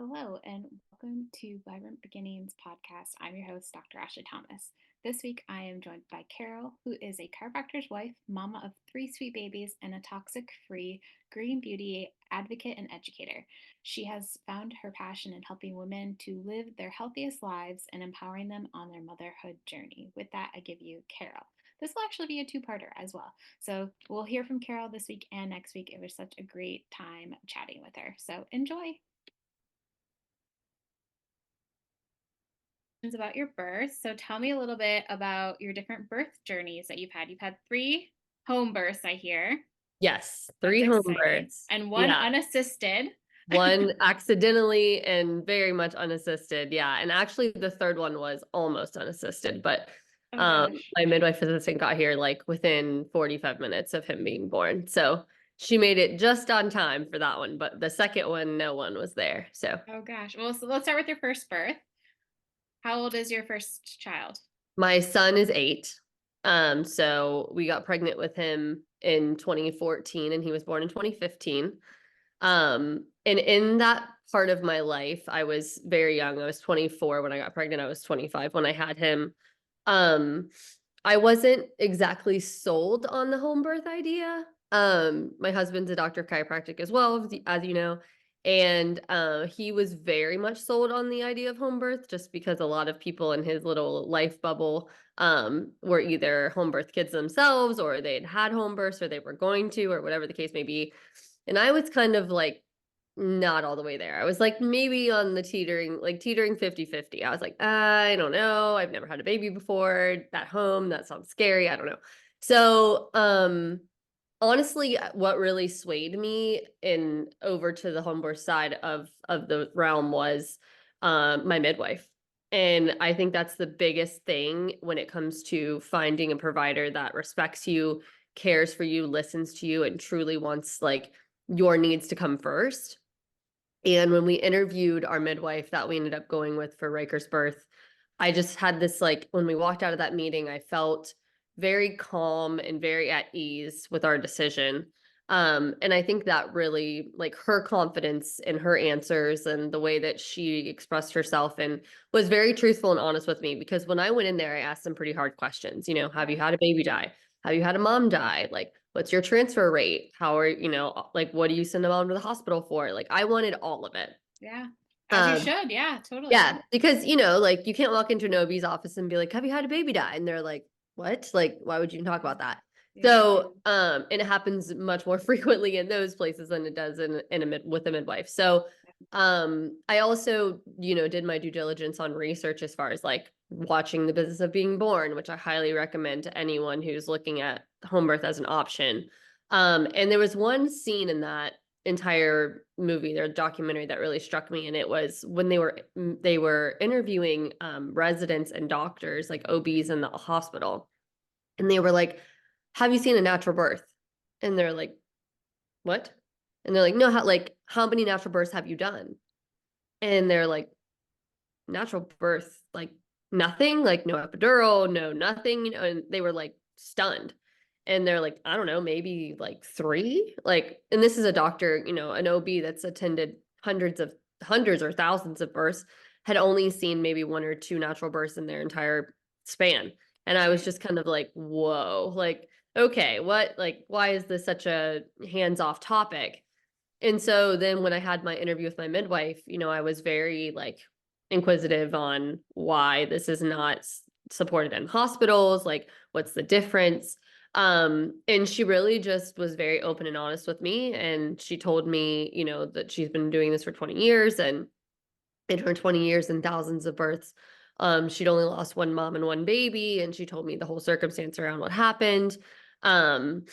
Hello, and welcome to Vibrant Beginnings podcast. I'm your host, Dr. Ashley Thomas. This week, I am joined by Carole, who is a chiropractor's wife, mama of 3 sweet babies, and a toxic-free green beauty advocate and educator. She has found her passion in helping women to live their healthiest lives and empowering them on their motherhood journey. With that, I give you Carole. This will actually be a two-parter as well. So we'll hear from Carole this week and next week. It was such a great time chatting with her. So enjoy. About your birth. So tell me a little bit about your different birth journeys that you've had. You've had 3 home births, I hear. Yes, That's 3 home exciting. births. And one unassisted. One accidentally and very much unassisted. Yeah. And actually the third one was almost unassisted, but Oh gosh. my midwife assistant got here like within 45 minutes of him being born. So she made it just on time for that one. But the second one, no one was there. So Oh gosh. Well, so let's start with your first birth. How old is your first child? my son is 8. So we got pregnant with him in 2014 and he was born in 2015. And in that part of my life, I was very young. I was 24 when I got pregnant. I was 25 when I had him. Um, I wasn't exactly sold on the home birth idea. My husband's a doctor of chiropractic as well, as you know. And he was very much sold on the idea of home birth just because a lot of people in his little life bubble were either home birth kids themselves or they'd had home births or they were going to or whatever the case may be. And I was kind of like not all the way there. I was like maybe on the teetering 50-50. I was like, I don't know. I've never had a baby before at home. That sounds scary. I don't know. So, honestly, what really swayed me in over to the home birth side of the realm was my midwife. And I think that's the biggest thing when it comes to finding a provider that respects you, cares for you, listens to you, and truly wants like your needs to come first. And when we interviewed our midwife that we ended up going with for Ryker's birth, I just had this like, when we walked out of that meeting, I felt very calm and very at ease with our decision. And I think that really, like her confidence in her answers and the way that she expressed herself and was very truthful and honest with me. Because when I went in there, I asked some pretty hard questions. Have you had a baby die? Have you had a mom die? Like, what's your transfer rate? How are, like, what do you send a mom to the hospital for? Like, I wanted all of it. Yeah. As you Um, should. Yeah, totally. yeah, because, like you can't walk into an OB's office and be like, have you had a baby die? And they're like, what? Like, why would you even talk about that? Yeah. So, and it happens much more frequently in those places than it does with a midwife. So, I also, did my due diligence on research as far as like watching The Business of Being Born, which I highly recommend to anyone who's looking at home birth as an option. And there was one scene in that entire movie, their documentary, that really struck me, and it was when they were interviewing residents and doctors, like OBs in the hospital, and they were like, have you seen a natural birth? And they're like, what? And they're like, no, how many natural births have you done? And they're like, natural birth, like nothing, like no epidural, no nothing, and they were like stunned. And they're like, I don't know, maybe like 3. Like, and this is a doctor, an OB that's attended hundreds or thousands of births, had only seen maybe 1 or 2 natural births in their entire span. And I was just kind of like, whoa, like, okay, what, like, why is this such a hands-off topic? And so then when I had my interview with my midwife, I was very like inquisitive on why this is not supported in hospitals, like what's the difference? And she really just was very open and honest with me. And she told me, that she's been doing this for 20 years, and in her 20 years and thousands of births, she'd only lost 1 mom and 1 baby. And she told me the whole circumstance around what happened. Um,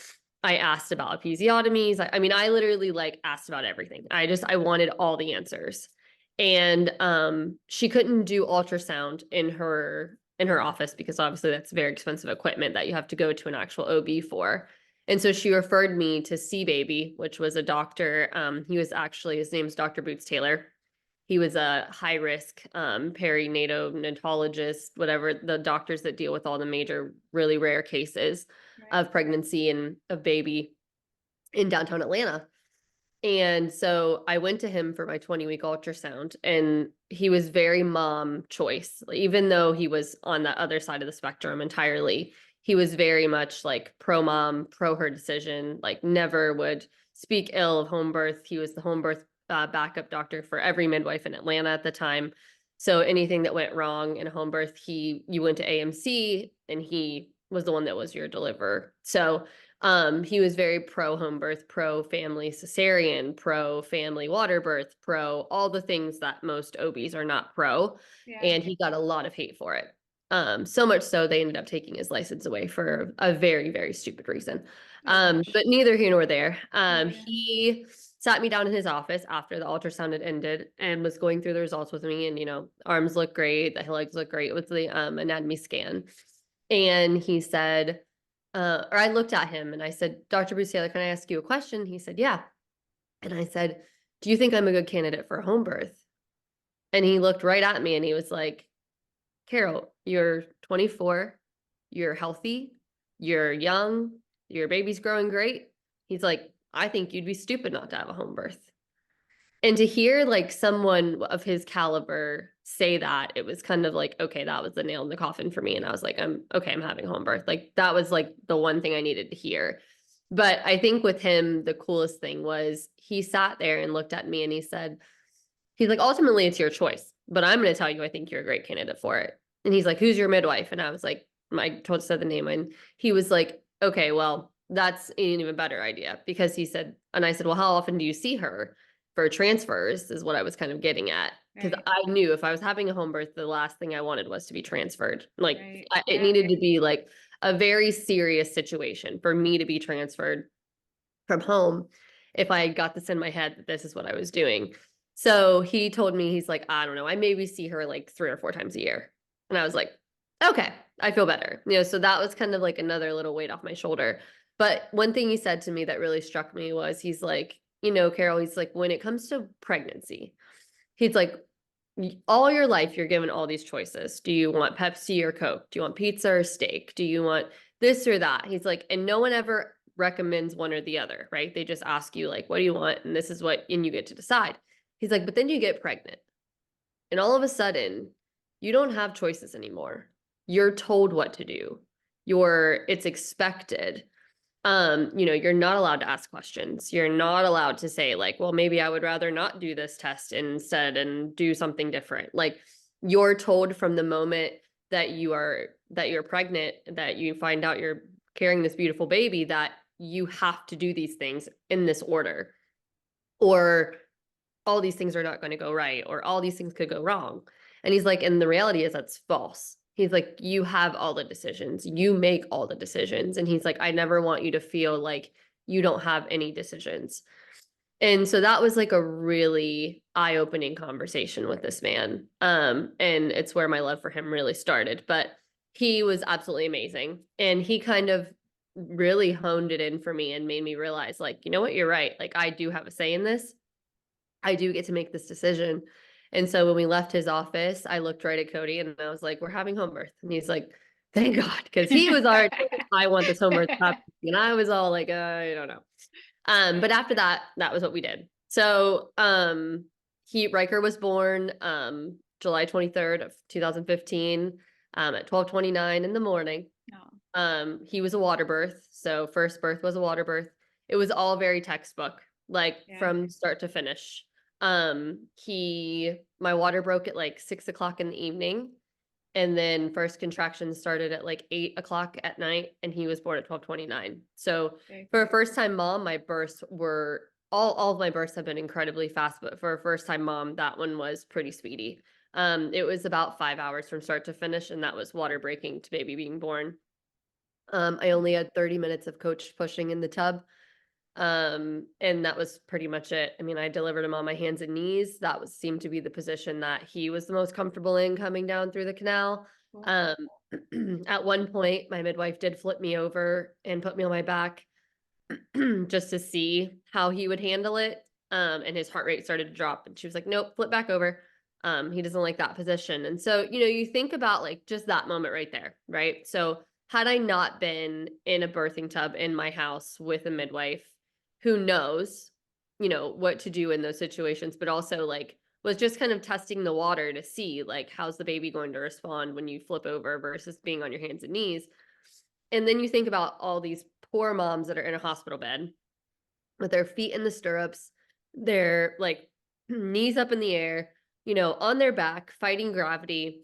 I asked about episiotomies. I mean, I literally like asked about everything. I wanted all the answers. And she couldn't do ultrasound in her office because obviously that's very expensive equipment that you have to go to an actual OB for. And so she referred me to C Baby, which was a doctor. His name's Dr. Boots Taylor. He was a high risk perinatologist, whatever, the doctors that deal with all the major, really rare cases Right. of pregnancy and of baby in downtown Atlanta. And so I went to him for my 20-week ultrasound, and he was very mom choice. Even though he was on that other side of the spectrum entirely, he was very much like pro mom, pro her decision, like never would speak ill of home birth. He was the home birth backup doctor for every midwife in Atlanta at the time. So anything that went wrong in a home birth, you went to AMC, and he was the one that was your deliverer. So he was very pro home birth, pro family cesarean, pro family water birth, pro all the things that most OBs are not pro. Yeah. And he got a lot of hate for it. So much so they ended up taking his license away for a very, very stupid reason. Oh gosh. But neither here nor there. Yeah. He sat me down in his office after the ultrasound had ended and was going through the results with me. And, arms look great, the legs look great with the anatomy scan. And he said, or I looked at him and I said, Dr. Bruce Taylor, can I ask you a question? He said, yeah. And I said, do you think I'm a good candidate for a home birth? And he looked right at me and he was like, Carole, you're 24, you're healthy, you're young, your baby's growing great. He's like, I think you'd be stupid not to have a home birth. And to hear like someone of his caliber say that, it was kind of like, okay, that was the nail in the coffin for me. And I was like, I'm having home birth. Like that was like the one thing I needed to hear. But I think with him, the coolest thing was he sat there and looked at me and he's like, ultimately it's your choice, but I'm going to tell you, I think you're a great candidate for it. And he's like, who's your midwife? And I was like, said the name, and he was like, okay, well, that's an even better idea, because he said, and I said, well, how often do you see her for transfers, is what I was kind of getting at. Because Right. I knew if I was having a home birth, the last thing I wanted was to be transferred. Like Right. it Yeah. needed to be like a very serious situation for me to be transferred from home if I got this in my head that this is what I was doing. So he told me, he's like, I don't know, I maybe see her like 3 or 4 times a year. And I was like, okay, I feel better. So that was kind of like another little weight off my shoulder. But one thing he said to me that really struck me was, he's like, Carole, he's like, when it comes to pregnancy, he's like, all your life you're given all these choices. Do you want Pepsi or Coke? Do you want pizza or steak? Do you want this or that? He's like, and no one ever recommends one or the other, right? They just ask you like, what do you want? And this is what, and you get to decide. He's like, but then you get pregnant and all of a sudden you don't have choices anymore. You're told what to do. It's expected. You're not allowed to ask questions. You're not allowed to say like, well, maybe I would rather not do this test instead and do something different. Like you're told from the moment that you're pregnant, that you find out you're carrying this beautiful baby, that you have to do these things in this order, or all these things are not going to go right, or all these things could go wrong. And he's like, and the reality is that's false. He's like, you have all the decisions. You make all the decisions. And he's like, I never want you to feel like you don't have any decisions. And so that was like a really eye-opening conversation with this man. And it's where my love for him really started. But he was absolutely amazing. And he kind of really honed it in for me and made me realize, like, you know what, you're right. Like, I do have a say in this. I do get to make this decision. And so when we left his office, I looked right at Cody and I was like, we're having home birth. And he's like, thank God. Because he was already, I want this home birth. And I was all like, I don't know. But after that, that was what we did. So Ryker was born July 23rd of 2015 at 12:29 in the morning. No. He was a water birth. So first birth was a water birth. It was all very textbook, like from start to finish. My water broke at like 6 o'clock in the evening. And then first contractions started at like 8 o'clock at night, and he was born at 12:29. So for a first time mom, my births were all of my births have been incredibly fast, but for a first time mom, that one was pretty speedy. It was about 5 hours from start to finish, and that was water breaking to baby being born. I only had 30 minutes of coach pushing in the tub. And that was pretty much it. I mean, I delivered him on my hands and knees. That seemed to be the position that he was the most comfortable in coming down through the canal. At one point, my midwife did flip me over and put me on my back just to see how he would handle it. And his heart rate started to drop, and she was like, nope, flip back over. He doesn't like that position. And so, you think about like just that moment right there, right? So had I not been in a birthing tub in my house with a midwife, who knows what to do in those situations, but also like was just kind of testing the water to see like how's the baby going to respond when you flip over versus being on your hands and knees. And then you think about all these poor moms that are in a hospital bed with their feet in the stirrups, their like knees up in the air, on their back, fighting gravity.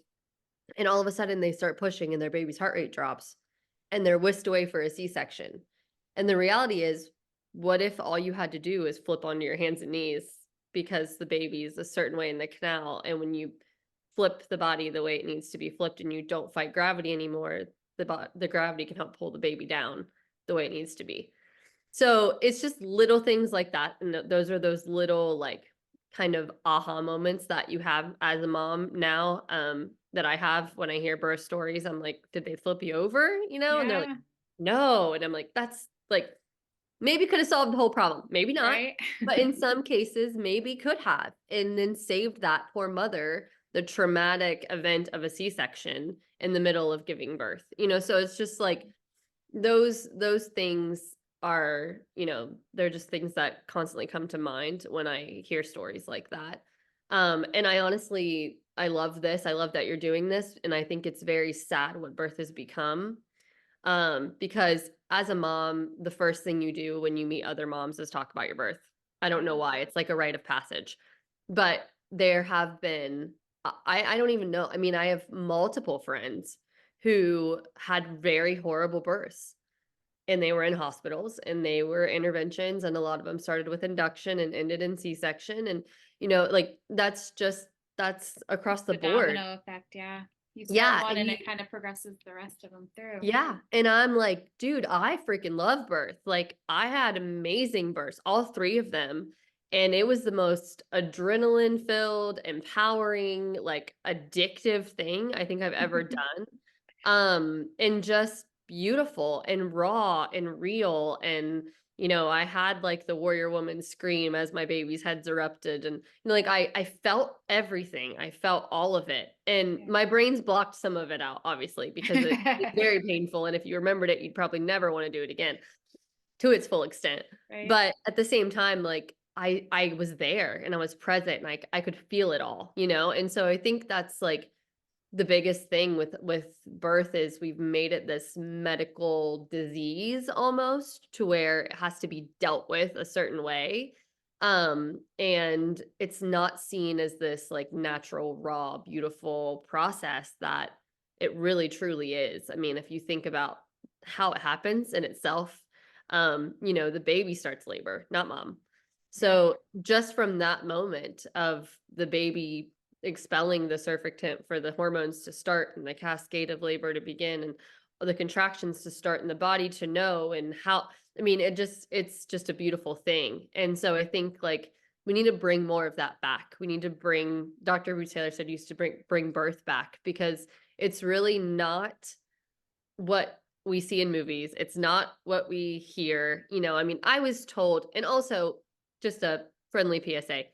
And all of a sudden they start pushing and their baby's heart rate drops and they're whisked away for a C-section. And the reality is, what if all you had to do is flip onto your hands and knees because the baby is a certain way in the canal? And when you flip the body the way it needs to be flipped and you don't fight gravity anymore, the gravity can help pull the baby down the way it needs to be. So it's just little things like that. And those are those little like kind of aha moments that you have as a mom now, that I have when I hear birth stories. I'm like, did they flip you over? And they're like, Yeah. no. And I'm like, that's like, maybe could have solved the whole problem. Maybe not. Right. But in some cases, maybe could have, and then saved that poor mother the traumatic event of a C-section in the middle of giving birth. So it's just like those things are, they're just things that constantly come to mind when I hear stories like that. And I love this. I love that you're doing this. And I think it's very sad what birth has become. Because as a mom, the first thing you do when you meet other moms is talk about your birth. I don't know why. It's like a rite of passage. But there have been, I don't even know. I mean, I have multiple friends who had very horrible births and they were in hospitals and they were interventions, and a lot of them started with induction and ended in C-section. And, like that's across the The board. domino effect. Yeah. You start Yeah. one And and it kind of progresses the rest of them through. yeah. And I'm like, dude, I freaking love birth. Like, I had amazing births, all three of them. And it was the most adrenaline filled, empowering, like addictive thing I think I've ever done. And just beautiful and raw and real. And, I had like the warrior woman scream as my baby's heads erupted. And, like I felt everything. I felt all of it. And Yeah. my brain's blocked some of it out, obviously, because it's very painful. And if you remembered it, you'd probably never want to do it again to its full extent. Right. But at the same time, like I was there and I was present and I could feel it all, And so I think that's like the biggest thing with birth is we've made it this medical disease almost, to where it has to be dealt with a certain way. And it's not seen as this like natural, raw, beautiful process that it really truly is. I mean, if you think about how it happens in itself, the baby starts labor, not mom. So just from that moment of the baby expelling the surfactant for the hormones to start and the cascade of labor to begin and the contractions to start in the body to know, and how, I mean, it's just a beautiful thing. And so I think like we need to bring more of that back. We need to bring, Dr. Ruth Taylor said, used to bring birth back, because it's really not what we see in movies. It's not what we hear. I mean, I was told, and also just a friendly PSA,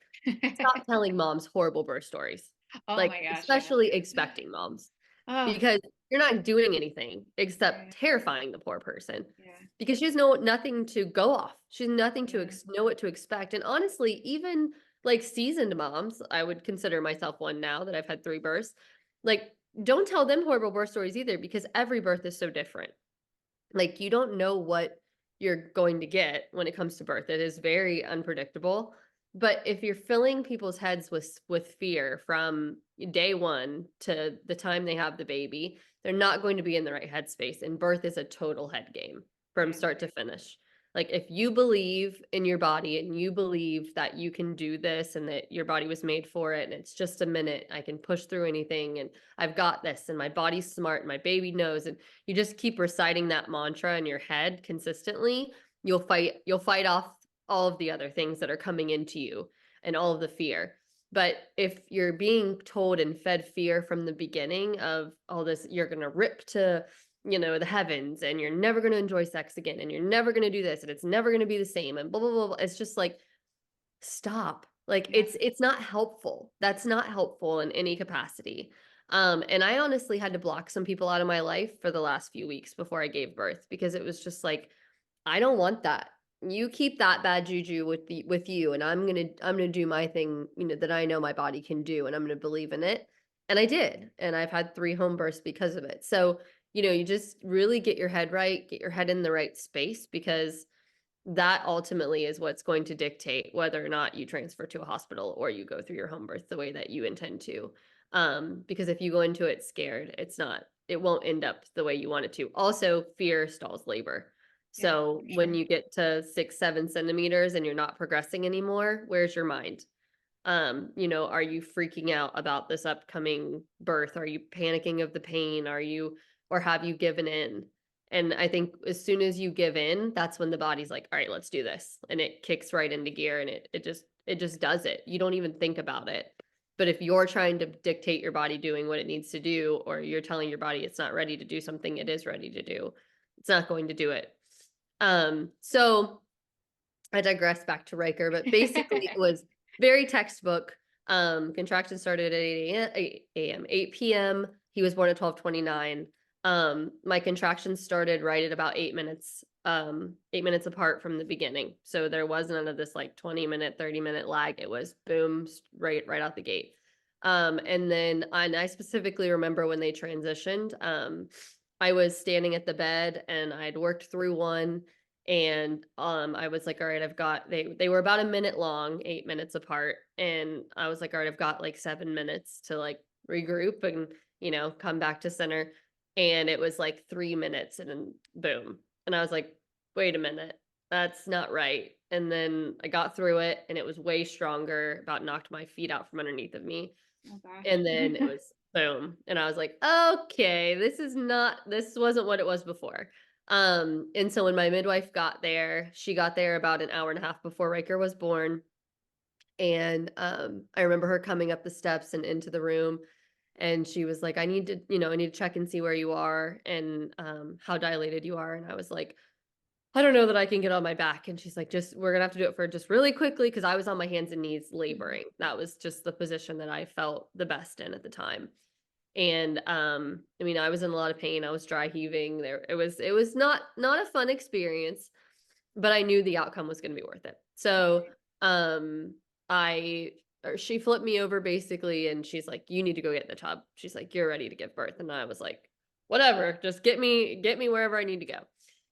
stop telling moms horrible birth stories. Oh Like, my gosh, yeah. especially expecting moms, Oh, because you're not doing anything except right. terrifying the poor person, Yeah. because she has nothing to go off. She has nothing to know what to expect. And honestly, even like seasoned moms, I would consider myself one now that I've had 3 births, like don't tell them horrible birth stories either, because every birth is so different. Like, you don't know what you're going to get when it comes to birth. It is very unpredictable. But if you're filling people's heads with fear from day one to the time they have the baby, they're not going to be in the right headspace. And birth is a total head game from start to finish. Like, if you believe in your body and you believe that you can do this and that your body was made for it and it's just a minute, I can push through anything and I've got this and my body's smart and my baby knows, and you just keep reciting that mantra in your head consistently, you'll fight off all of the other things that are coming into you and all of the fear. But if you're being told and fed fear from the beginning of all this, you're going to rip to the heavens and you're never going to enjoy sex again and you're never going to do this and it's never going to be the same and blah, blah, blah, blah. It's just like, stop. Like, it's not helpful. That's not helpful in any capacity. And I honestly had to block some people out of my life for the last few weeks before I gave birth, because it was just like, I don't want that. you keep that bad juju with you, and I'm gonna do my thing, that I know my body can do, and I'm gonna believe in it. And I did, and I've had 3 home births because of it. So, you just really get your head right, get your head in the right space, because that ultimately is what's going to dictate whether or not you transfer to a hospital or you go through your home birth the way that you intend to. Because if you go into it scared, it won't end up the way you want it to. Also, fear stalls labor. Yeah, So for when sure. you get to 6, 7 centimeters and you're not progressing anymore, where's your mind? Are you freaking out about this upcoming birth? Are you panicking of the pain? Or have you given in? And I think as soon as you give in, that's when the body's like, all right, let's do this. And it kicks right into gear, and it just does it. You don't even think about it. But if you're trying to dictate your body doing what it needs to do, or you're telling your body it's not ready to do something it is ready to do, it's not going to do it. So I digress back to Ryker, but basically it was very textbook. Contractions started at 8 a.m., 8 p.m. He was born at 12:29. My contractions started right at about 8 minutes, 8 minutes apart from the beginning. So there was none of this like 20-minute, 30-minute lag. It was boom, right out the gate. And I specifically remember when they transitioned. I was standing at the bed and I'd worked through one, and I was like, all right, they were about a minute long, 8 minutes apart, and I was like, all right, I've got like 7 minutes to like regroup and come back to center. And it was like 3 minutes, and then boom. And I was like, wait a minute, that's not right. And then I got through it, and it was way stronger, about knocked my feet out from underneath of me. Oh gosh. And then it was boom. And I was like, okay, this wasn't what it was before. And so when my midwife got there, she got there about an hour and a half before Ryker was born. And I remember her coming up the steps and into the room, and she was like, I need to check and see where you are, and how dilated you are. And I was like, I don't know that I can get on my back. And she's like, we're gonna have to do it for just really quickly, because I was on my hands and knees laboring. That was just the position that I felt the best in at the time. And I mean, I was in a lot of pain. I was dry heaving. It was not a fun experience, but I knew the outcome was gonna be worth it. So um I she flipped me over basically, and she's like, you need to go get in the tub. She's like, you're ready to give birth. And I was like, whatever, just get me wherever I need to go.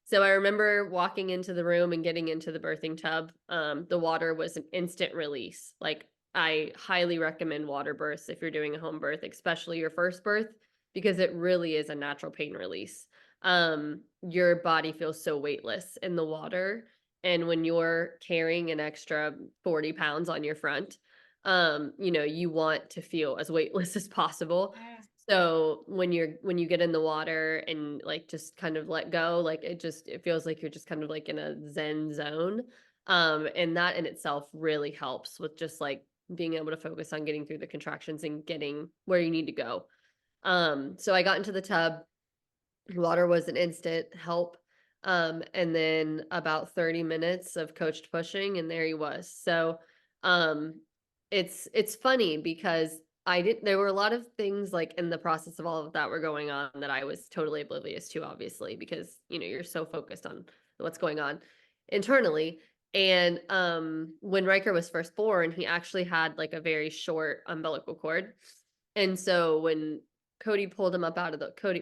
So I remember walking into the room and getting into the birthing tub. The water was an instant release. Like, I highly recommend Waterbirths if you're doing a home birth, especially your first birth, because it really is a natural pain release. Your body feels so weightless in the water. And when you're carrying an extra 40 pounds on your front, you want to feel as weightless as possible. Yeah. So when you get in the water and like just kind of let go, like it feels like you're just kind of like in a zen zone. And that in itself really helps with just like being able to focus on getting through the contractions and getting where you need to go. So I got into the tub. Water was an instant help. And then about 30 minutes of coached pushing, and there he was. So um it's funny because there were a lot of things like in the process of all of that were going on that I was totally oblivious to, obviously, because you're so focused on what's going on internally. And when Ryker was first born, he actually had like a very short umbilical cord. And so when Cody,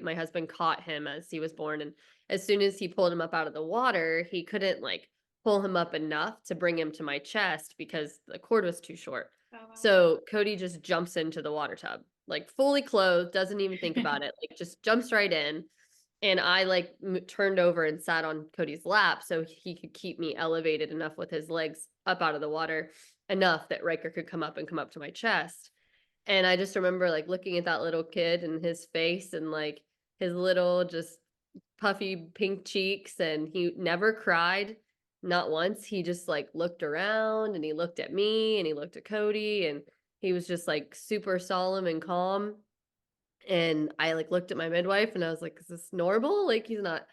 my husband, caught him as he was born. And as soon as he pulled him up out of the water, he couldn't like pull him up enough to bring him to my chest because the cord was too short. Oh So Cody just jumps into the water tub, like fully clothed, doesn't even think wow. about it, like just jumps right in. And I like turned over and sat on Cody's lap so he could keep me elevated enough with his legs up out of the water, enough that Riker could come up to my chest. And I just remember like looking at that little kid and his face and like his little just puffy pink cheeks, and he never cried, not once. He just like looked around, and he looked at me, and he looked at Cody, and he was just like super solemn and calm. And I like looked at my midwife and I was like, is this normal? Like he's not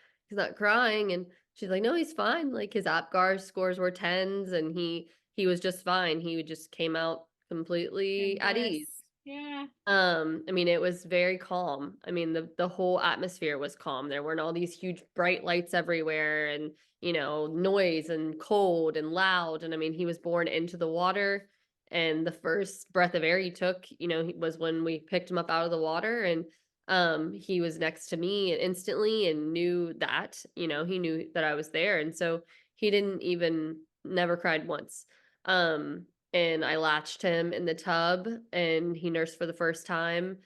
crying. And she's like, no, he's fine. Like his APGAR scores were tens, and he was just fine. He just came out In completely at bliss. ease. Yeah. I mean, it was very calm. I mean, the whole atmosphere was calm. There weren't all these huge bright lights everywhere and, noise and cold and loud. And I mean, he was born into the water, and the first breath of air he took, was when we picked him up out of the water, and he was next to me instantly and knew that, he knew that I was there. And so he didn't even never cried once. Um and I latched him in the tub, and he nursed for the first time.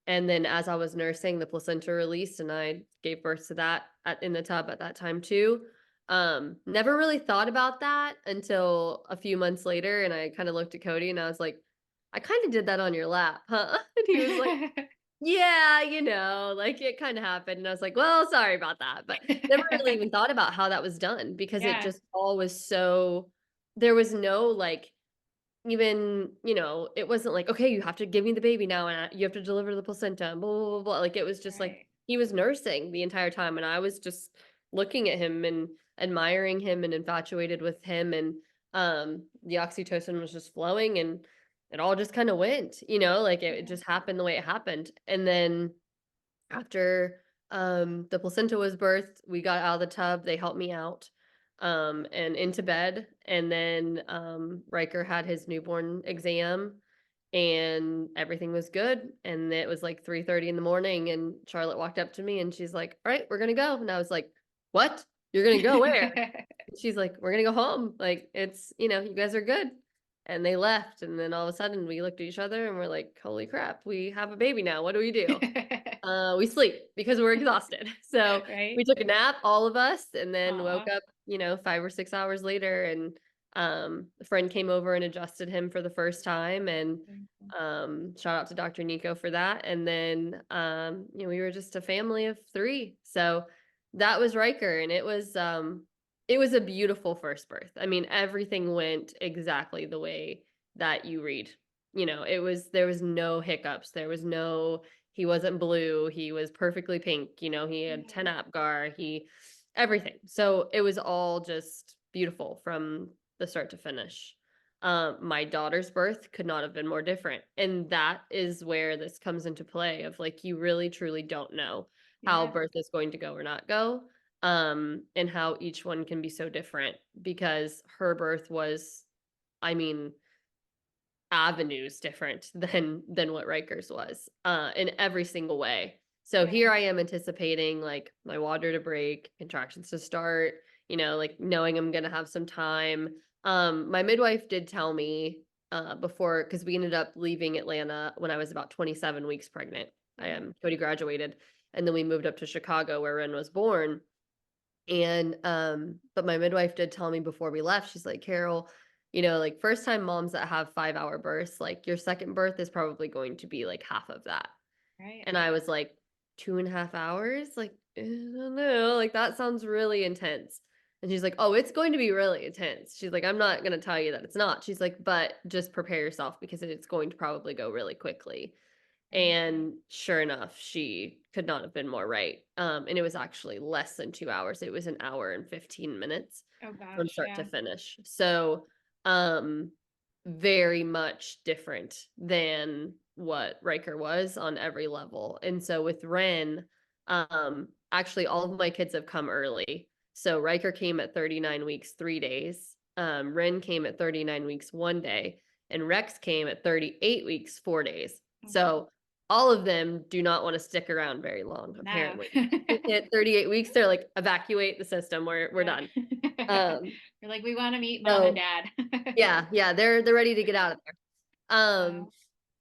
And then as I was nursing, the placenta released, and I gave birth to that in the tub at that time too. Never really thought about that until a few months later, and I kind of looked at Cody and I was like, I kind of did that on your lap, huh? And he was like, yeah, like it kind of happened. And I was like, well, sorry about that. But never really even thought about how that was done, because it Yeah. just all was so, there was no like, even, it wasn't like, okay, you have to give me the baby now, and you have to deliver the placenta, and blah, blah, blah, blah. Like, it was just like Right. he was nursing the entire time, and I was just looking at him and admiring him and infatuated with him. And the oxytocin was just flowing, and it all just kind of went, like it Yeah. just happened the way it happened. And then after the placenta was birthed, we got out of the tub, they helped me out and into bed. And then Ryker had his newborn exam, and everything was good. And it was like 3:30 in the morning, and Charlotte walked up to me and she's like, "All right, we're gonna go." And I was like, "What? You're gonna go where?" She's like, "We're gonna go home. Like, it's, you guys are good." And they left. And then all of a sudden we looked at each other and we're like, holy crap, we have a baby now. What do we do? We sleep because we're exhausted. So Right. we took a nap, all of us, and then woke Aw. up, 5 or 6 hours later. And a friend came over and adjusted him for the first time. And Very cool. shout out to Dr. Nico for that. And then we were just a family of 3. So that was Riker, and it was a beautiful first birth. I mean, everything went exactly the way that you read. There was no hiccups. There was no, he wasn't blue. He was perfectly pink. He had 10 Yeah. Apgar. Everything. So it was all just beautiful from the start to finish. My daughter's birth could not have been more different. And that is where this comes into play of like, you really truly don't know how Yeah. birth is going to go or not go. And how each one can be so different, because her birth was, I mean, avenues different than what Riker's was, in every single way. So Yeah. here I am anticipating like my water to break, contractions to start, like knowing I'm gonna have some time. My midwife did tell me before, because we ended up leaving Atlanta when I was about 27 weeks pregnant. Yeah. Cody graduated, and then we moved up to Chicago where Rhen was born. And but my midwife did tell me before we left, she's like, Carole, like first time moms that have 5-hour births, like your second birth is probably going to be like half of that. Right. And I was like, 2.5 hours? Like, I don't know. Like, that sounds really intense. And she's like, oh, it's going to be really intense. She's like, I'm not going to tell you that it's not. She's like, but just prepare yourself, because it's going to probably go really quickly. Right. And sure enough, she could not have been more right. And it was actually less than 2 hours. It was an hour and 15 minutes Oh from gosh. start Yeah. to finish. So, um, very much different than what Riker was on every level. And so with Rhen, actually all of my kids have come early. So Riker came at 39 weeks, 3 days. Rhen came at 39 weeks, 1 day, and Rex came at 38 weeks, 4 days. Oh, wow. So all of them do not want to stick around very long, No. apparently. At 38 weeks, they're like, evacuate the system. We're Yeah. done. Um, We're like, we want to meet mom and so dad. yeah, they're ready to get out of there. Wow.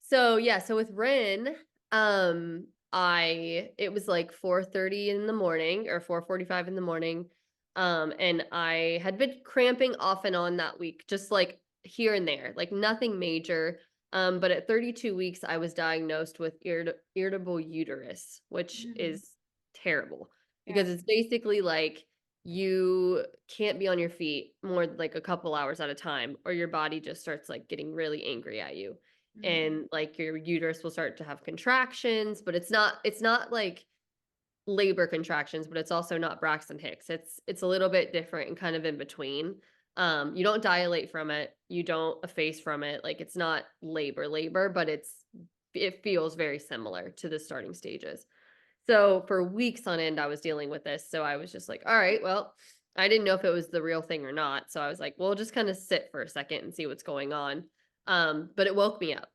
So yeah, so with Rhen, it was like 4:30 in the morning or 4:45 in the morning. And I had been cramping off and on that week, just like here and there, like nothing major. But at 32 weeks, I was diagnosed with irritable uterus, which Mm. is terrible, Yeah. because it's basically like you can't be on your feet more than like a couple hours at a time, or your body just starts like getting really angry at you. Mm. And like your uterus will start to have contractions, but it's not like labor contractions, but it's also not Braxton Hicks. It's a little bit different and kind of in between. You don't dilate from it, you don't efface from it. Like, it's not labor, but it's it feels very similar to the starting stages. So for weeks on end, I was dealing with this. So I was just like, all right, well, I didn't know if it was the real thing or not. So I was like, we'll just kind of sit for a second and see what's going on. But it woke me up.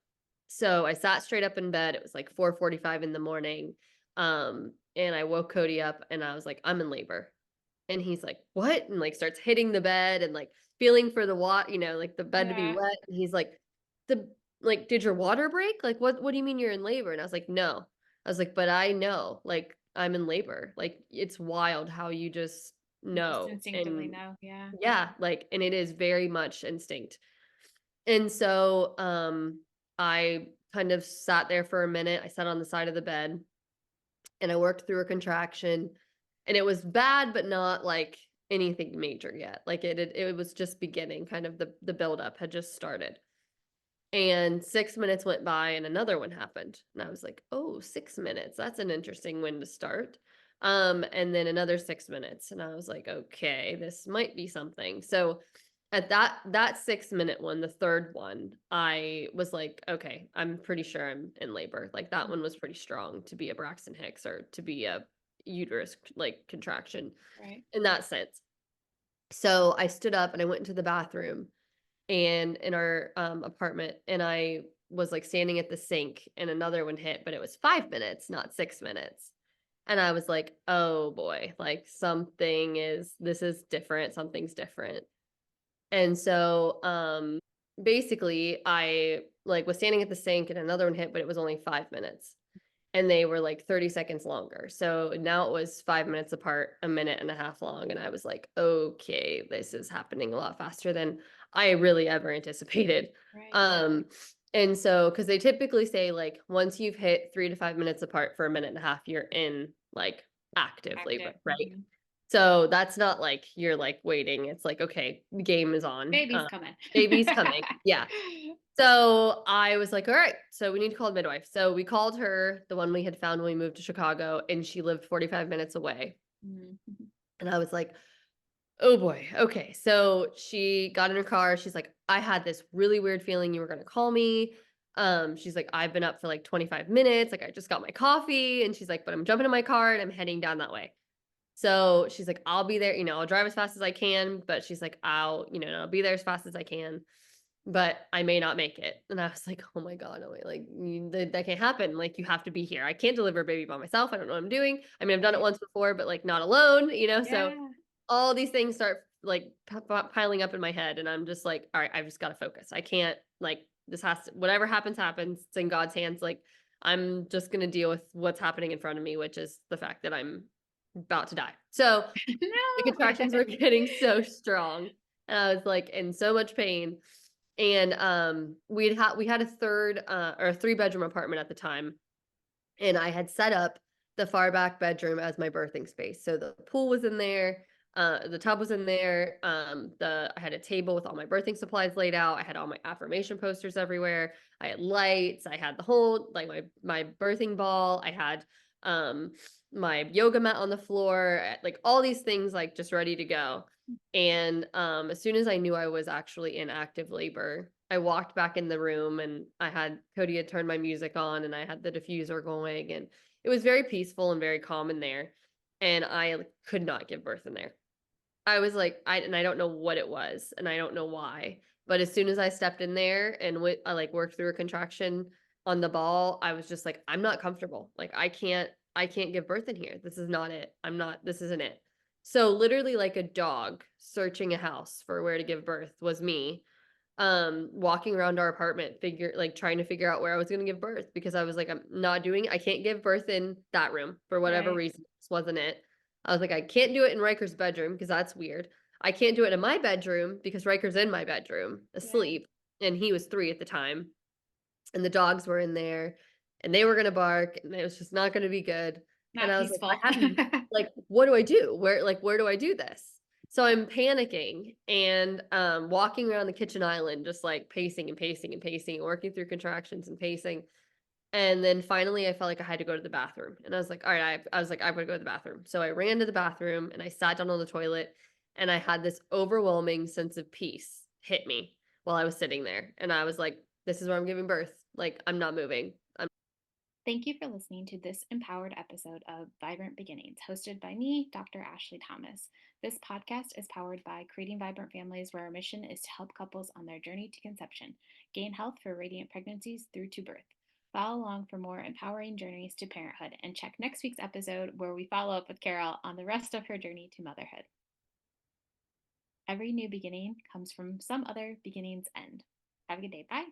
So I sat straight up in bed. It was like 4:45 in the morning. And I woke Cody up and I was like, I'm in labor. And he's like, what? And like starts hitting the bed and like feeling for the like the bed to be Yeah. wet. And he's like, the did your water break? Like, what do you mean you're in labor? And I was like, no. I was like, but I know, like, I'm in labor. Like, it's wild how you just You just know. instinctively And know. Yeah. yeah, like, and it is very much instinct. And so, I kind of sat there for a minute. I sat on the side of the bed and I worked through a contraction, and it was bad, but not like anything major yet. Like it was just beginning, kind of the buildup had just started. And 6 minutes went by and another one happened. And I was like, oh, 6 minutes. That's an interesting one to start. And then another 6 minutes. And I was like, okay, this might be something. So at that 6 minute one, the third one, I was like, okay, I'm pretty sure I'm in labor. Like that one was pretty strong to be a Braxton Hicks or to be a uterus like contraction Right. in that sense. So I stood up and I went into the bathroom and in our apartment, and I was like standing at the sink and another one hit, but it was 5 minutes, not 6 minutes. And I was like, oh boy, like this is different, something's different. And so basically I like was standing at the sink and another one hit, but it was only 5 minutes. And they were like 30 seconds longer. So now it was 5 minutes apart, a minute and a half long. And I was like, okay, this is happening a lot faster than I really ever anticipated. Right. Um, and so, because they typically say like once you've hit 3 to 5 minutes apart for a minute and a half, you're in like active labor, Active. right? So that's not like you're like waiting. It's like, okay, the game is on. Baby's coming. Baby's coming. Yeah. So I was like, all right, so we need to call a midwife. So we called her, the one we had found when we moved to Chicago, and she lived 45 minutes away. Mhm. And I was like, oh boy, okay. So she got in her car. She's like, I had this really weird feeling you were going to call me. She's like, I've been up for like 25 minutes. Like, I just got my coffee. And she's like, but I'm jumping in my car and I'm heading down that way. So she's like, I'll be there, I'll drive as fast as I can, but she's like, I'll be there as fast as I can, but I may not make it. And I was like, oh my God, no way. Like that can't happen. Like you have to be here. I can't deliver a baby by myself. I don't know what I'm doing. I mean, I've done it Right. once before, but like not alone, so Yeah. all these things start like piling up in my head. And I'm just like, all right, I've just got to focus. I can't like, whatever happens, happens. It's in God's hands. Like I'm just going to deal with what's happening in front of me, which is the fact that I'm about to die. So the contractions No. were getting so strong. And I was like in so much pain. And we had a third or a 3 bedroom apartment at the time. And I had set up the far back bedroom as my birthing space. So the pool was in there, the tub was in there. I had a table with all my birthing supplies laid out. I had all my affirmation posters everywhere. I had lights. I had the whole like my birthing ball. I had my yoga mat on the floor, like all these things like just ready to go. And as soon as I knew I was actually in active labor, I walked back in the room and Cody had turned my music on and I had the diffuser going and it was very peaceful and very calm in there. And I could not give birth in there. I was like, I don't know what it was and I don't know why. But as soon as I stepped in there and I like worked through a contraction on the ball, I was just like, I'm not comfortable. Like I can't give birth in here. This is not it. This isn't it. So literally like a dog searching a house for where to give birth was me walking around our apartment trying to figure out where I was going to give birth because I was like I can't give birth in that room for whatever Right. reason. This wasn't it. I was like I can't do it in Ryker's bedroom because that's weird. I can't do it in my bedroom because Ryker's in my bedroom Yeah. asleep and he was 3 at the time and the dogs were in there and they were going to bark and it was just not going to be good. And Not I was like, peaceful. like, what do I do? Where do I do this? So I'm panicking and walking around the kitchen island, just like pacing and pacing and pacing, and working through contractions and pacing. And then finally, I felt like I had to go to the bathroom. And I was like, all right, I was like, I'm going to go to the bathroom. So I ran to the bathroom and I sat down on the toilet and I had this overwhelming sense of peace hit me while I was sitting there. And I was like, this is where I'm giving birth. Like, I'm not moving. Thank you for listening to this empowered episode of Vibrant Beginnings, hosted by me, Dr. Ashley Thomas. This podcast is powered by Creating Vibrant Families, where our mission is to help couples on their journey to conception, gain health for radiant pregnancies through to birth. Follow along for more empowering journeys to parenthood, and check next week's episode where we follow up with Carole on the rest of her journey to motherhood. Every new beginning comes from some other beginning's end. Have a good day. Bye.